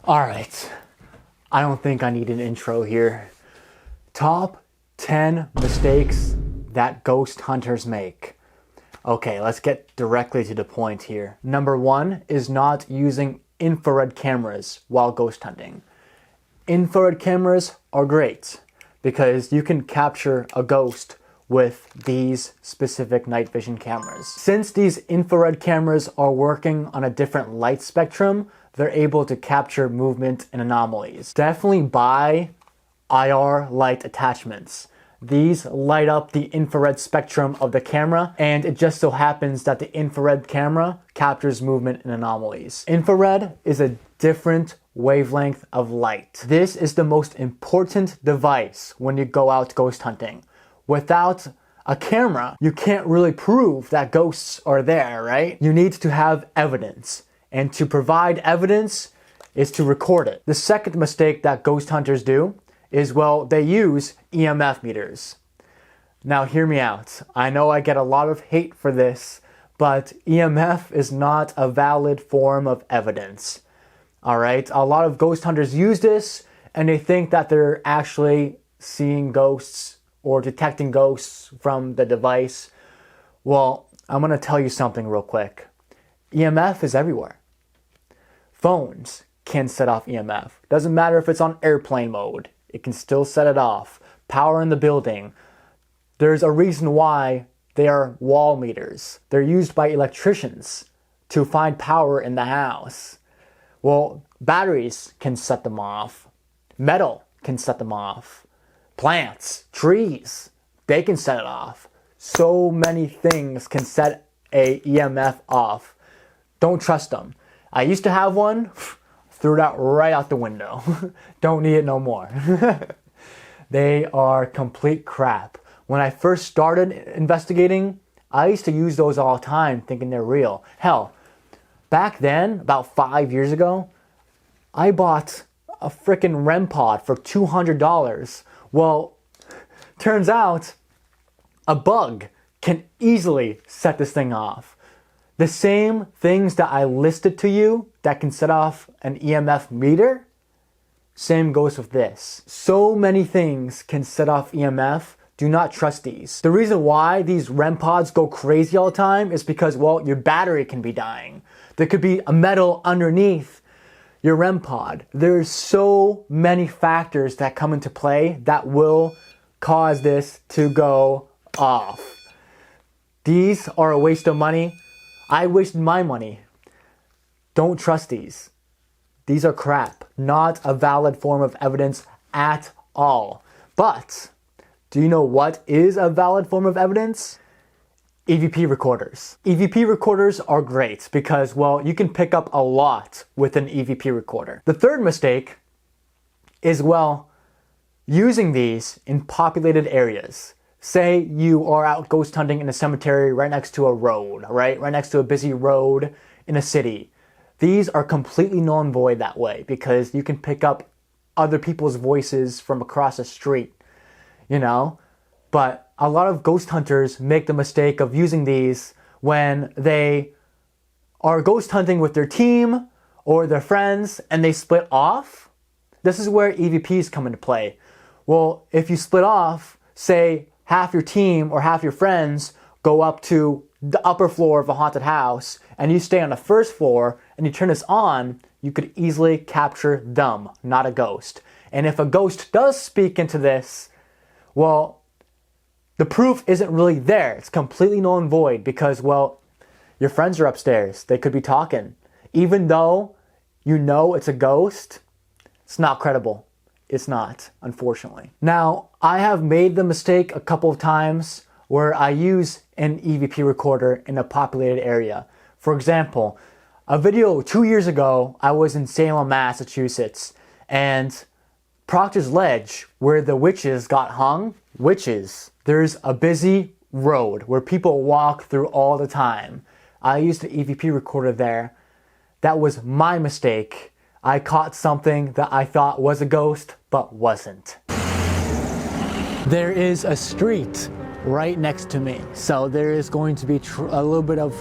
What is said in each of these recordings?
Alright, I don't think I need an intro here. Top 10 mistakes that ghost hunters make. Okay, let's get directly to the point here. Number 1 is not using infrared cameras while ghost hunting. Infrared cameras are great because you can capture a ghost with these specific night vision cameras. Since these infrared cameras are working on a different light spectrum, they're able to capture movement and anomalies. Definitely buy IR light attachments. These light up the infrared spectrum of the camera, and it just so happens that the infrared camera captures movement and anomalies. Infrared is a different wavelength of light. This is the most important device when you go out ghost hunting. Without a camera, you can't really prove that ghosts are there, right? You need to have evidence. And to provide evidence is to record it. The second mistake that ghost hunters do is, well, they use EMF meters. Now hear me out. I know I get a lot of hate for this, but EMF is not a valid form of evidence. Alright, a lot of ghost hunters use this and they think that they're actually seeing ghosts or detecting ghosts from the device. Well, I'm gonna tell you something real quick. EMF is everywhere. Phones can set off EMF. Doesn't matter if it's on airplane mode. It can still set it off. Power in the building. There's a reason why they are wall meters. They're used by electricians to find power in the house. Well, batteries can set them off. Metal can set them off. Plants, trees, they can set it off. So many things can set a EMF off. Don't trust them. I used to have one, threw it out right out the window. Don't need it no more. They are complete crap. When I first started investigating, I used to use those all the time thinking they're real. Hell, back then, about 5 years ago, I bought a freaking REM pod for $200. Well, turns out a bug can easily set this thing off. The same things that I listed to you that can set off an EMF meter, same goes with this. So many things can set off EMF. Do not trust these. The reason why these REM pods go crazy all the time is because, well, your battery can be dying. There could be a metal underneath your REM pod. There's so many factors that come into play that will cause this to go off. These are a waste of money. I wasted my money. Don't trust these. These are crap. Not a valid form of evidence at all. But do you know what is a valid form of evidence? EVP recorders. EVP recorders are great because, well, you can pick up a lot with an EVP recorder. The third mistake is, well, using these in populated areas. Say you are out ghost hunting in a cemetery right next to a road, right next to a busy road in a city. These are completely null and void that way because you can pick up other people's voices from across the street, you know? But a lot of ghost hunters make the mistake of using these when they are ghost hunting with their team or their friends and they split off. This is where EVPs come into play. Well, if you split off, say half your team or half your friends go up to the upper floor of a haunted house and you stay on the first floor and you turn this on, you could easily capture them, not a ghost. And if a ghost does speak into this, well, the proof isn't really there. It's completely null and void because, well, your friends are upstairs. They could be talking. Even though you know it's a ghost, it's not credible. It's not, unfortunately. Now, I have made the mistake a couple of times where I use an EVP recorder in a populated area. For example, a video 2 years ago, I was in Salem, Massachusetts, and Proctor's Ledge, where the witches got hung, there's a busy road where people walk through all the time. I used an EVP recorder there. That was my mistake. I caught something that I thought was a ghost, but wasn't. There is a street right next to me, so there is going to be a little bit of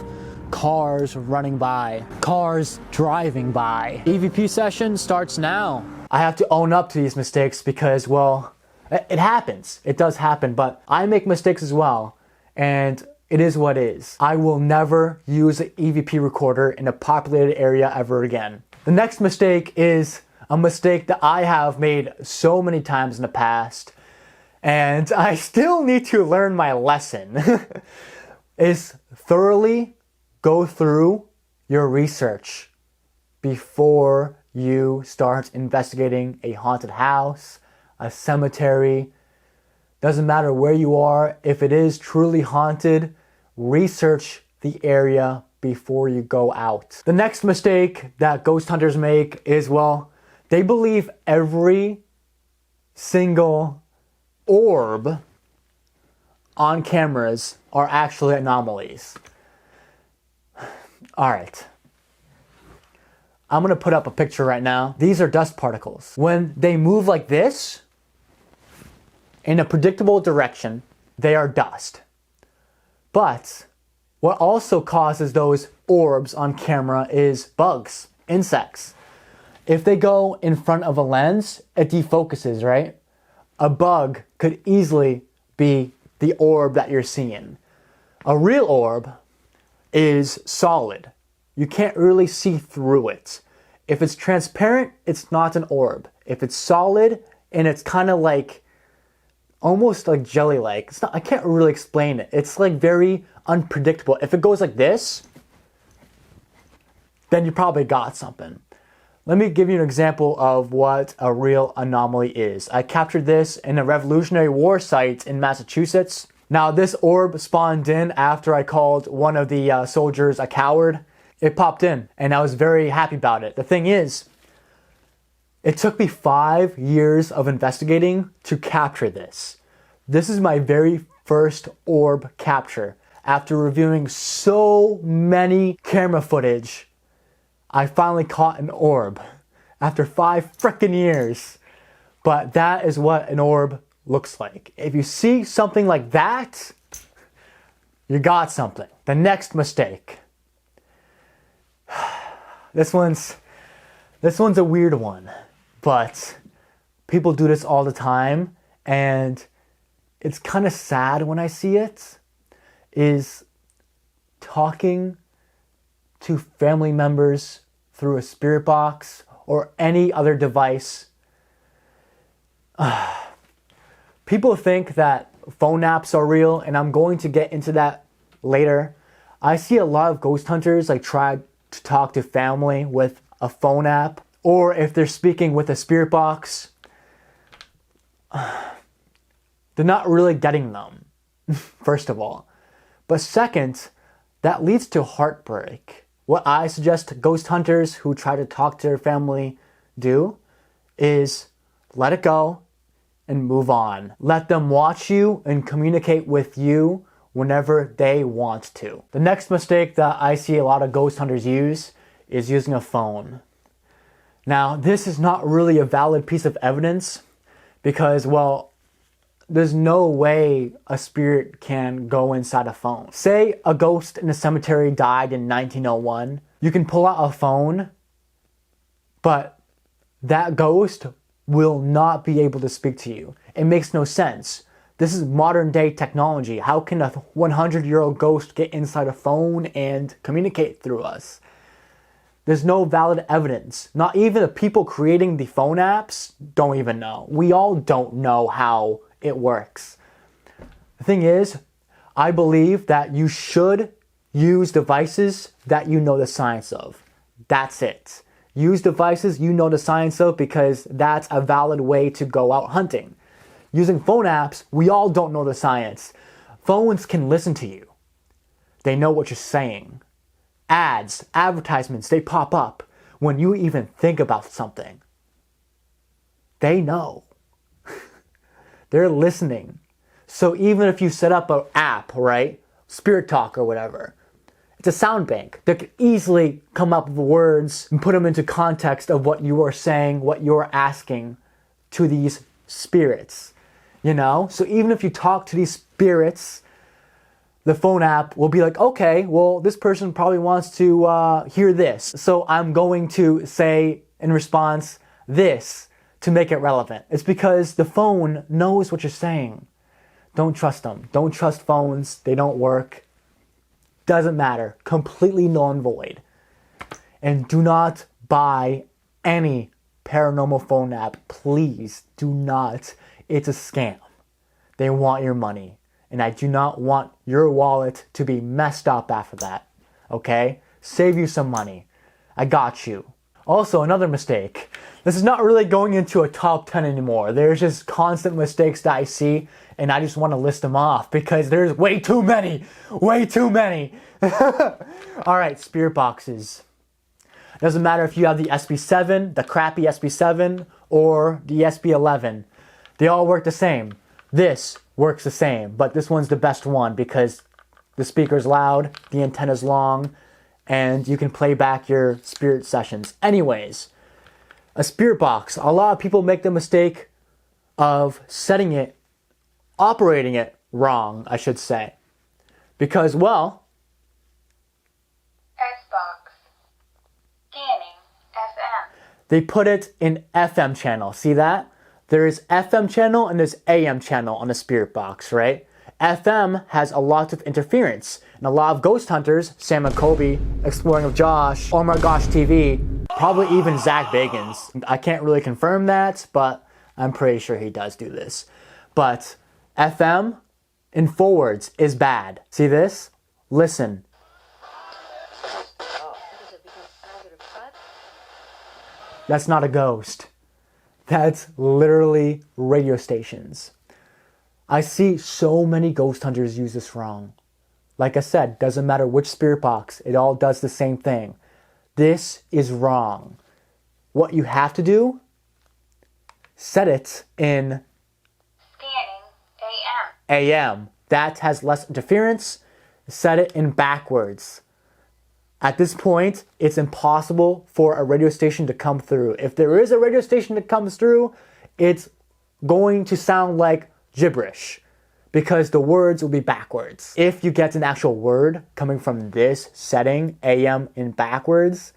cars running by, cars driving by. EVP session starts now. I have to own up to these mistakes because, well, it happens. It does happen, but I make mistakes as well, and it is what it is. I will never use an EVP recorder in a populated area ever again. The next mistake is a mistake that I have made so many times in the past, and I still need to learn my lesson, is thoroughly go through your research before you start investigating a haunted house, a cemetery. Doesn't matter where you are, if it is truly haunted, research the area before you go out. The next mistake that ghost hunters make is, well, they believe every single orb on cameras are actually anomalies. All right. I'm gonna put up a picture right now. These are dust particles. When they move like this, in a predictable direction, they are dust. But what also causes those orbs on camera is bugs, insects. If they go in front of a lens, it defocuses, right? A bug could easily be the orb that you're seeing. A real orb is solid. You can't really see through it. If it's transparent, it's not an orb. If it's solid and it's kind of like, almost like jelly-like, it's not, I can't really explain it. It's like very unpredictable. If it goes like this, then you probably got something. Let me give you an example of what a real anomaly is. I captured this in a Revolutionary War site in Massachusetts. Now this orb spawned in after I called one of the soldiers a coward. It popped in and I was very happy about it. The thing is, it took me 5 years of investigating to capture this. This is my very first orb capture. After reviewing so many camera footage, I finally caught an orb after 5 frickin' years. But that is what an orb looks like. If you see something like that, you got something. The next mistake. This one's a weird one, but people do this all the time, and it's kind of sad when I see it, is talking to family members through a spirit box or any other device. People think that phone apps are real, and I'm going to get into that later. I see a lot of ghost hunters like try to talk to family with a phone app, or if they're speaking with a spirit box, they're not really getting them, first of all. But second, that leads to heartbreak. What I suggest ghost hunters who try to talk to their family do is let it go and move on. Let them watch you and communicate with you whenever they want to. The next mistake that I see a lot of ghost hunters use is using a phone. Now, this is not really a valid piece of evidence because, well, there's no way a spirit can go inside a phone. Say a ghost in a cemetery died in 1901. You can pull out a phone, but that ghost will not be able to speak to you. It makes no sense. This is modern day technology. How can a 100-year-old ghost get inside a phone and communicate through us? There's no valid evidence. Not even the people creating the phone apps don't even know. We all don't know how it works. The thing is, I believe that you should use devices that you know the science of. That's it. Use devices you know the science of because that's a valid way to go out hunting. Using phone apps, we all don't know the science. Phones can listen to you. They know what you're saying. Ads, advertisements, they pop up when you even think about something. They know. They're listening. So even if you set up an app, right? Spirit Talk or whatever, it's a sound bank. They could easily come up with words and put them into context of what you are saying, what you're asking to these spirits. You know? So even if you talk to these spirits, the phone app will be like, okay, well, this person probably wants to hear this. So I'm going to say in response this to make it relevant. It's because the phone knows what you're saying. Don't trust them. Don't trust phones. They don't work. Doesn't matter. Completely null and void. And do not buy any paranormal phone app. Please do not. It's a scam. They want your money. And I do not want your wallet to be messed up after that. Okay? Save you some money. I got you. Also, another mistake. This is not really going into a top 10 anymore. There's just constant mistakes that I see, and I just want to list them off because there's way too many. Way too many. Alright, spirit boxes. Doesn't matter if you have the SB7, the crappy SB7, or the SB11. They all work the same. This works the same, but this one's the best one because the speaker's loud, the antenna's long, and you can play back your spirit sessions. Anyways, a spirit box. A lot of people make the mistake of setting it, operating it wrong, I should say. Because, well, S-box. Scanning FM. They put it in FM channel. See that? There is FM channel and there's AM channel on the spirit box, right? FM has a lot of interference. And a lot of ghost hunters, Sam and Kobe, Exploring of Josh, Oh My Gosh TV, probably even Zach Bagans. I can't really confirm that, but I'm pretty sure he does do this. But FM in forwards is bad. See this? Listen. That's not a ghost. That's literally radio stations. I see so many ghost hunters use this wrong. Like I said, doesn't matter which spirit box, it all does the same thing. This is wrong. What you have to do, set it in Scanning AM. AM. That has less interference. Set it in backwards. At this point, it's impossible for a radio station to come through. If there is a radio station that comes through, it's going to sound like gibberish because the words will be backwards. If you get an actual word coming from this setting, AM in backwards,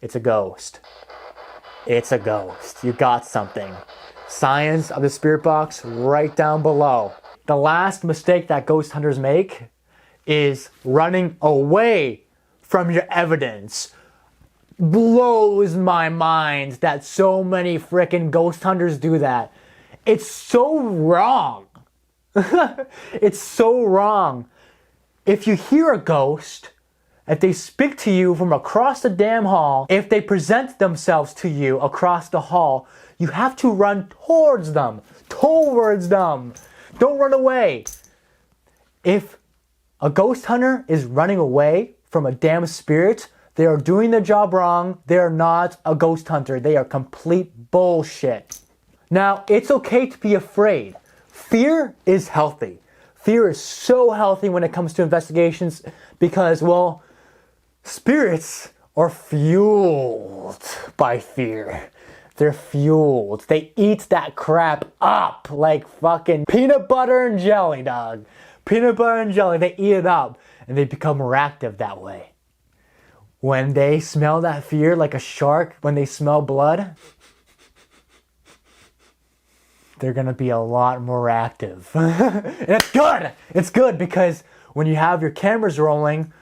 it's a ghost. It's a ghost. You got something. Science of the spirit box right down below. The last mistake that ghost hunters make is running away from your evidence. Blows my mind that so many freaking ghost hunters do that. It's so wrong. It's so wrong. If you hear a ghost, if they speak to you from across the damn hall, if they present themselves to you across the hall, you have to run towards them. Towards them. Don't run away. If a ghost hunter is running away from a damn spirit, they are doing their job wrong. They are not a ghost hunter. They are complete bullshit. Now, it's okay to be afraid. Fear is healthy. Fear is so healthy when it comes to investigations because, well, spirits are fueled by fear. They're fueled. They eat that crap up like fucking peanut butter and jelly, dog. Peanut butter and jelly, they eat it up and they become more active that way. When they smell that fear like a shark, when they smell blood, they're gonna be a lot more active. And it's good! It's good because when you have your cameras rolling,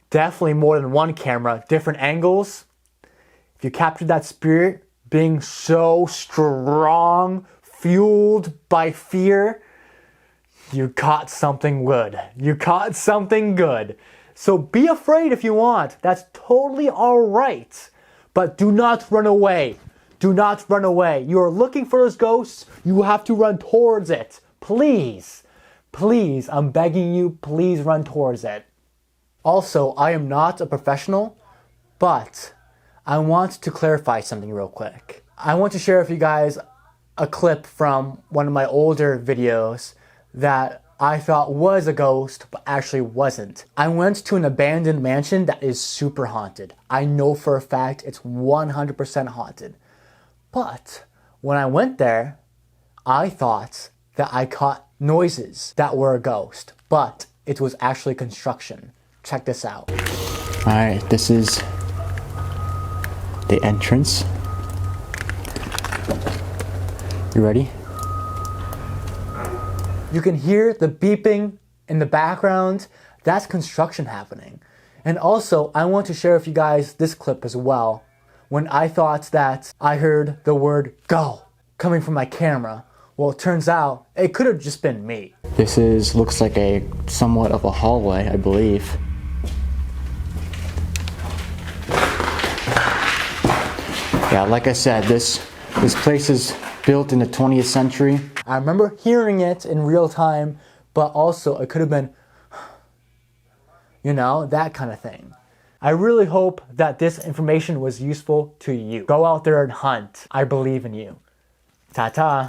definitely more than one camera, different angles, if you capture that spirit being so strong, fueled by fear, you caught something good. You caught something good. So be afraid if you want. That's totally alright. But do not run away. Do not run away. You are looking for those ghosts. You have to run towards it. Please. Please, I'm begging you, please run towards it. Also, I am not a professional, but I want to clarify something real quick. I want to share with you guys a clip from one of my older videos that I thought was a ghost, but actually wasn't. I went to an abandoned mansion that is super haunted. I know for a fact it's 100% haunted. But when I went there, I thought that I caught noises that were a ghost. But it was actually construction. Check this out. All right, this is the entrance. You ready? You can hear the beeping in the background. That's construction happening. And also, I want to share with you guys this clip as well. When I thought that I heard the word go coming from my camera, well, it turns out it could have just been me. This looks like somewhat of a hallway, I believe. Yeah, like I said, this place is built in the 20th century. I remember hearing it in real time, but also it could have been, you know, that kind of thing. I really hope that this information was useful to you. Go out there and hunt. I believe in you. Ta-ta.